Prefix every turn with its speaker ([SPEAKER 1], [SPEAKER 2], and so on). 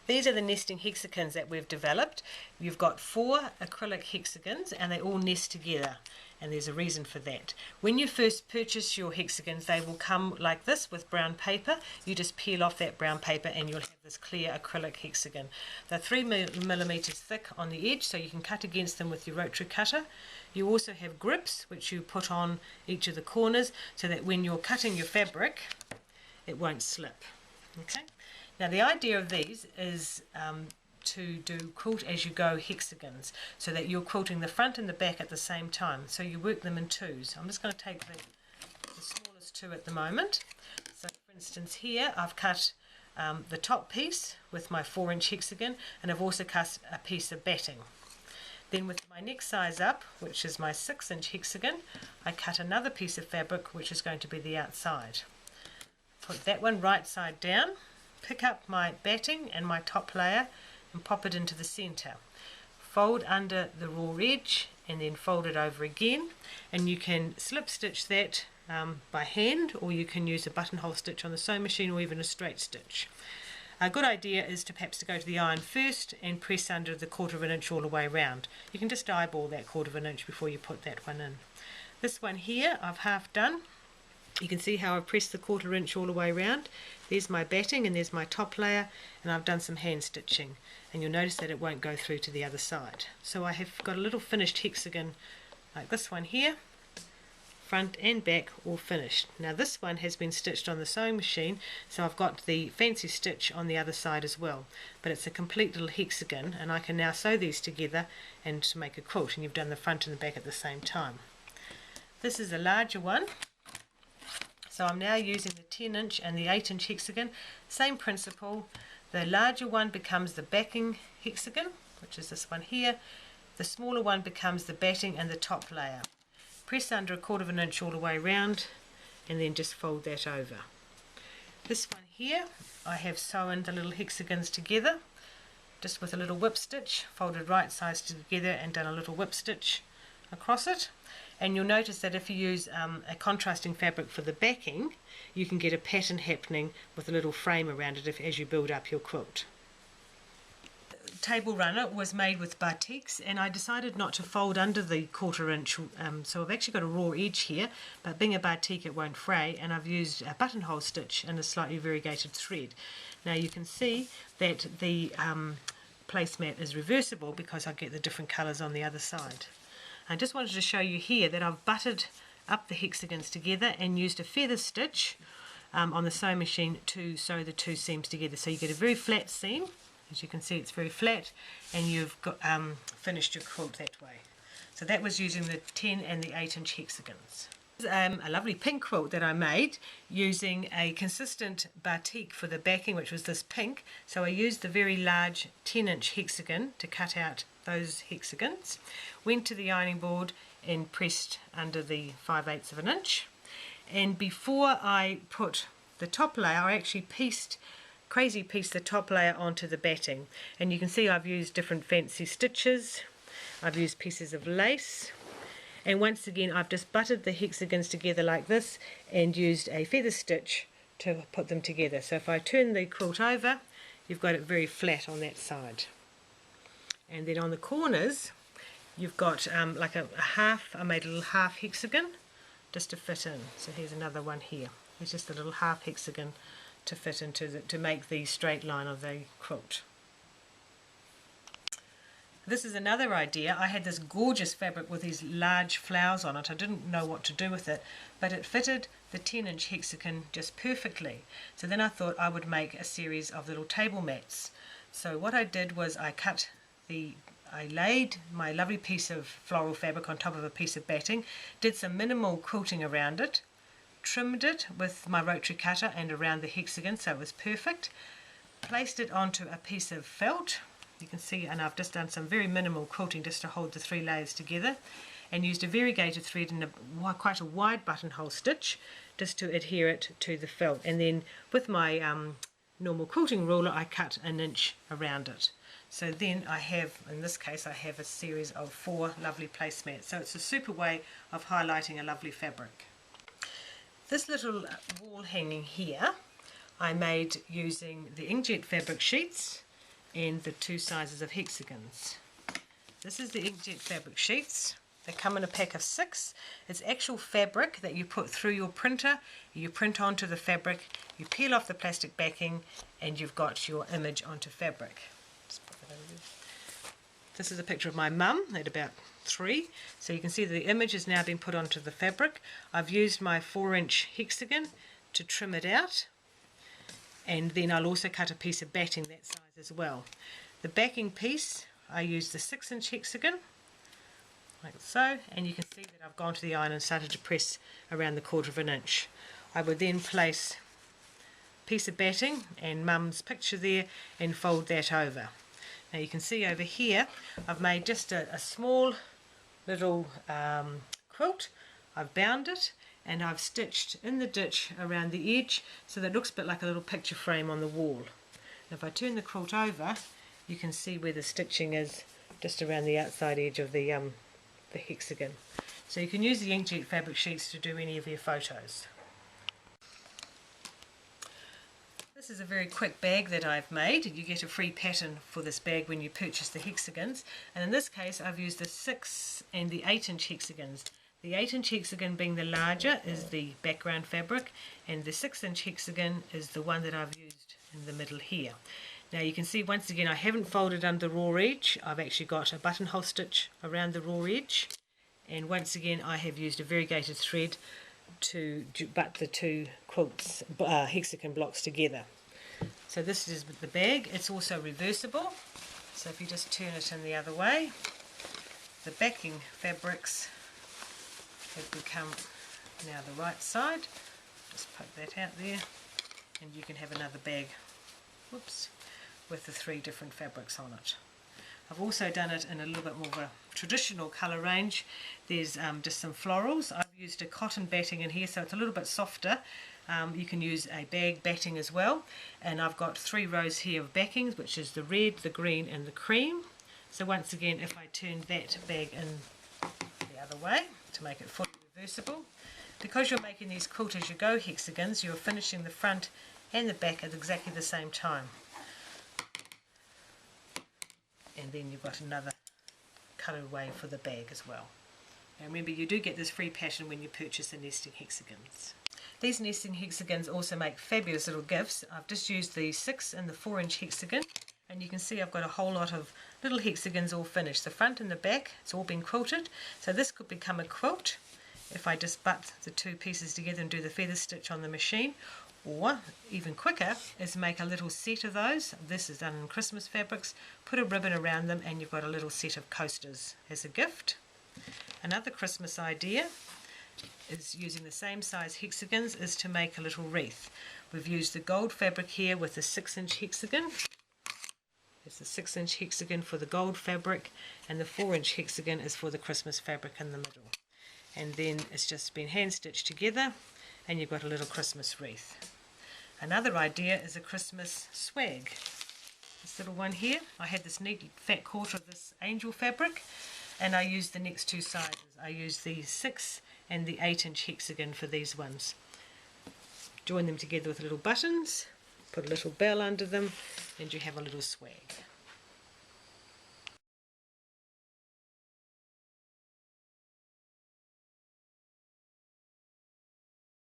[SPEAKER 1] These are the nesting hexagons that we've developed. You've got 4 acrylic hexagons and they all nest together, and there's a reason for that. When you first purchase your hexagons, they will come like this with brown paper. You just peel off that brown paper and you'll have this clear acrylic hexagon. They're 3mm thick on the edge, so you can cut against them with your rotary cutter. You also have grips which you put on each of the corners so that when you're cutting your fabric it won't slip. Okay. Now the idea of these is to do quilt as you go hexagons, so that you're quilting the front and the back at the same time. So you work them in twos. I'm just going to take the smallest 2 at the moment. So for instance here I've cut the top piece with my 4-inch hexagon, and I've also cut a piece of batting. Then with my next size up, which is my 6-inch hexagon, I cut another piece of fabric which is going to be the outside. Put that one right side down, pick up my batting and my top layer and pop it into the center. Fold under the raw edge and then fold it over again, and you can slip stitch that by hand, or you can use a buttonhole stitch on the sewing machine, or even a straight stitch. A good idea is to perhaps go to the iron first and press under the 1/4 inch all the way around. You can just eyeball that 1/4 inch before you put that one in. This one here I've half done. You can see how I've pressed the 1/4 inch all the way around. There's my batting and there's my top layer, and I've done some hand stitching, and you'll notice that it won't go through to the other side. So I have got a little finished hexagon like this one here, front and back all finished. Now this one has been stitched on the sewing machine, so I've got the fancy stitch on the other side as well, but it's a complete little hexagon, and I can now sew these together and to make a quilt, and you've done the front and the back at the same time. This is a larger one. So I'm now using the 10-inch and the 8-inch hexagon. Same principle. The larger one becomes the backing hexagon, which is this one here. The smaller one becomes the batting and the top layer. Press under a 1/4 inch all the way around, and then just fold that over. This one here, I have sewn the little hexagons together just with a little whip stitch, folded right sides together and done a little whip stitch across it. And you'll notice that if you use a contrasting fabric for the backing, you can get a pattern happening with a little frame around it as you build up your quilt. The table runner was made with batiks, and I decided not to fold under the 1/4 inch, so I've actually got a raw edge here, but being a batik it won't fray, and I've used a buttonhole stitch and a slightly variegated thread. Now you can see that the placemat is reversible because I get the different colours on the other side. I just wanted to show you here that I've buttered up the hexagons together and used a feather stitch on the sewing machine to sew the 2 seams together. So you get a very flat seam. As you can see, it's very flat, and you've got finished your quilt that way. So that was using the 10 and the 8-inch hexagons. A lovely pink quilt that I made using a consistent batik for the backing, which was this pink. So I used the very large 10-inch hexagon to cut out those hexagons, went to the ironing board and pressed under the 5/8 of an inch, and before I put the top layer I actually crazy pieced the top layer onto the batting, and you can see I've used different fancy stitches, I've used pieces of lace, and once again I've just buttered the hexagons together like this and used a feather stitch to put them together. So if I turn the quilt over, you've got it very flat on that side. And then on the corners you've got like a half, I made a little half hexagon just to fit in. So here's another one here. It's just a little half hexagon to fit into to make the straight line of the quilt. This is another idea. I had this gorgeous fabric with these large flowers on it. I didn't know what to do with it, but it fitted the 10-inch hexagon just perfectly. So then I thought I would make a series of little table mats. So what I did was I laid my lovely piece of floral fabric on top of a piece of batting, did some minimal quilting around it, trimmed it with my rotary cutter and around the hexagon so it was perfect, placed it onto a piece of felt. You can see, and I've just done some very minimal quilting just to hold the 3 layers together, and used a variegated thread and quite a wide buttonhole stitch just to adhere it to the felt, and then with my normal quilting ruler I cut 1 inch around it. So then I have, in this case, I have a series of 4 lovely placemats. So it's a super way of highlighting a lovely fabric. This little wall hanging here I made using the inkjet fabric sheets and the 2 sizes of hexagons. This is the inkjet fabric sheets. They come in a pack of 6. It's actual fabric that you put through your printer, you print onto the fabric, you peel off the plastic backing, and you've got your image onto fabric. Just put that over there. This is a picture of my mum at about 3, so you can see that the image has now been put onto the fabric. I've used my 4-inch hexagon to trim it out, and then I'll also cut a piece of batting that size as well. The backing piece, I used the 6-inch hexagon, like so, and you can see that I've gone to the iron and started to press around the 1/4 inch. I would then place a piece of batting and Mum's picture there and fold that over. Now you can see over here I've made just a small little quilt. I've bound it and I've stitched in the ditch around the edge so that it looks a bit like a little picture frame on the wall. And if I turn the quilt over, you can see where the stitching is just around the outside edge of the hexagon. So you can use the inkjet fabric sheets to do any of your photos. This is a very quick bag that I've made. You get a free pattern for this bag when you purchase the hexagons, and in this case I've used the 6 and the 8-inch hexagons. The 8-inch hexagon being the larger is the background fabric, and the 6-inch hexagon is the one that I've used in the middle here. Now you can see once again I haven't folded under the raw edge. I've actually got a buttonhole stitch around the raw edge, and once again I have used a variegated thread to butt the 2 quilts hexagon blocks together. So this is the bag. It's also reversible, so if you just turn it in the other way, the backing fabrics have become now the right side. Just poke that out there, and you can have another bag, whoops, with the 3 different fabrics on it. I've also done it in a little bit more of a traditional colour range. There's just some florals. I've used a cotton batting in here, so it's a little bit softer. You can use a bag batting as well, and I've got 3 rows here of backings, which is the red, the green and the cream. So once again, if I turn that bag in the other way to make it fully reversible, because you're making these quilt as you go hexagons, you're finishing the front and the back at exactly the same time. And then you've got another colourway for the bag as well. Now remember, you do get this free pattern when you purchase the nesting hexagons. These nesting hexagons also make fabulous little gifts. I've just used the 6 and the 4-inch hexagon, and you can see I've got a whole lot of little hexagons all finished. The front and the back, it's all been quilted. So this could become a quilt if I just butt the 2 pieces together and do the feather stitch on the machine. Or, even quicker, is make a little set of those. This is done in Christmas fabrics. Put a ribbon around them and you've got a little set of coasters as a gift. Another Christmas idea is using the same size hexagons is to make a little wreath. We've used the gold fabric here with the 6-inch hexagon. There's the 6-inch hexagon for the gold fabric, and the 4-inch hexagon is for the Christmas fabric in the middle. And then it's just been hand stitched together and you've got a little Christmas wreath. Another idea is a Christmas swag. This little one here, I had this neat fat quarter of this angel fabric, and I used the next 2 sizes. I used the 6 and the 8-inch hexagon for these ones. Join them together with little buttons, put a little bell under them, and you have a little swag.